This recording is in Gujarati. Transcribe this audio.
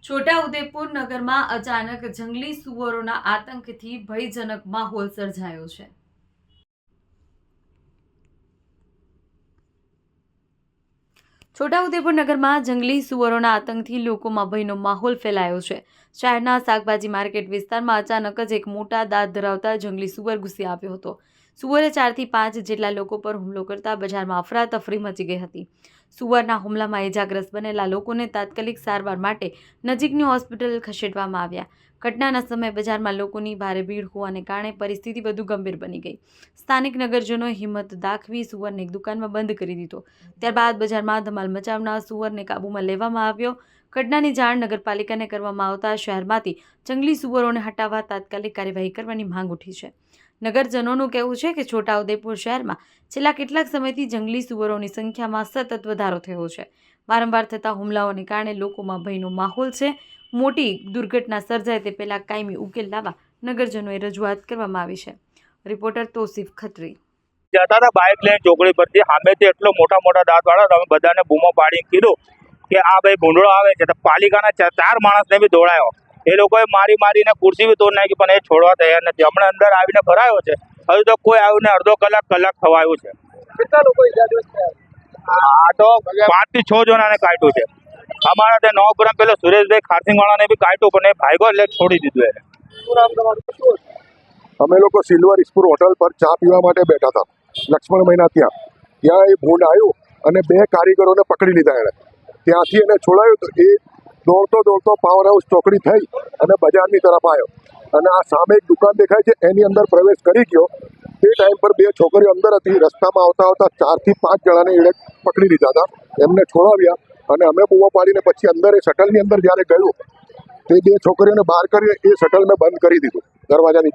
છોટાઉદેપુર નગરમાં અચાનક જંગલી સુવરોના આતંકથી ભયજનક માહોલ સર્જાયો છે। છોટાઉદેપુર નગરમાં જંગલી સુવરોના આતંકથી લોકોમાં ભયનો માહોલ ફેલાયો છે। શહેરના શાકભાજી માર્કેટ વિસ્તારમાં અચાનક જ એક મોટા દાંત ધરાવતા જંગલી સુવર ઘૂસી આવ્યો હતો। સુવરે 4 થી 5 જેટલા લોકો પર હુમલો કરતા બજારમાં અફરાતફરી મચી ગઈ હતી। સુવરના હુમલામાં ઇજાગ્રસ્ત બનેલા લોકોને તાત્કાલિક સારવાર માટે નજીકની હોસ્પિટલ ખસેડવામાં આવ્યા। ઘટનાના સમયે બજારમાં લોકોની ભારે ભીડ હોવાને કારણે પરિસ્થિતિ વધુ ગંભીર બની ગઈ। સ્થાનિક નગરજનોએ હિંમત દાખવી સુવરને એક દુકાનમાં બંધ કરી દીધો। ત્યારબાદ બજારમાં ધમાલ મચાવનાર સુવરને કાબૂમાં લેવામાં આવ્યો। ઘટનાની જાણ નગરપાલિકાને કરવામાં આવતા શહેરમાંથી જંગલી સુવરોને હટાવવા તાત્કાલિક કાર્યવાહી કરવાની માંગ ઉઠી છે। નગરજનોનું કહેવું છે કે છોટાઉદેપુર શહેરમાં છેલ્લા કેટલાક સમયથી જંગલી સુવરોની સંખ્યામાં સતત વધારો થયો છે। વારંવાર થતા હુમલાઓને કારણે લોકોમાં ભયનો માહોલ છે। મોટી દુર્ઘટના સર્જાય તે પહેલા કાયમી ઉકેલ લાવવા નગરજનોએ રજૂઆત કરવામાં આવી છે। રિપોર્ટર તોસીફ ખત્રી। જતા હતા બાઇક લઈને ચોકડી પરથી, સામેથી એટલો મોટા દાંત વાળા, તમે બધાને બૂમો પાડીને કીધું કે આ ભાઈ ભૂંડળો આવે છે, તો પાલિકાના 4 માણસને બી દોડાયો। એ લોકોએ મારીને ખુરશી બી તોડ નાખી, પણ એ છોડવા તૈયાર નથી। હમણાં અંદર આવીને ભરાયો છે, હજુ તો કોઈ આવ્યું ને અડધો કલાક થવા આવ્યું છે। કેટલા લોકો ઇજાગ્રસ્ત થયા? આ તો 5 થી 6 જણાને કાઢ્યું છે। અમારા ત્યાં નવગ્રામ પેલો સુરેશભાઈ ખારસિંગ વાળાને બી કાઢ્યું, પણ એ ભાગ્યો એટલે છોડી દીધું એને। શું નામ તમારું? શું હતું? અમે લોકો સિલ્વર સ્પૂર હોટલ પર ચા પીવા માટે બેઠા હતા, લક્ષ્મણ મહિના ત્યાં એ ભૂંડ આવ્યું અને 2 કારીગરોને પકડી લીધા એણે। ત્યાંથી એને છોડાયું તો એ દોડતો પાવર હાઉસ ચોકડી થઈ અને બજારની તરફ આવ્યો અને આ સામે એક દુકાન દેખાય છે એની અંદર પ્રવેશ કરી ગયો। તે ટાઈમ પર 2 છોકરીઓ અંદર હતી। રસ્તામાં આવતા 4 થી 5 જણાને એણે પકડી લીધા હતા, એમને છોડાવ્યા અને અમે બૂમો પાડીને પછી અંદર એ શટલની અંદર જ્યારે ગયું તે 2 છોકરીઓને બહાર કરીને એ શટલ મેં બંધ કરી દીધું, દરવાજાની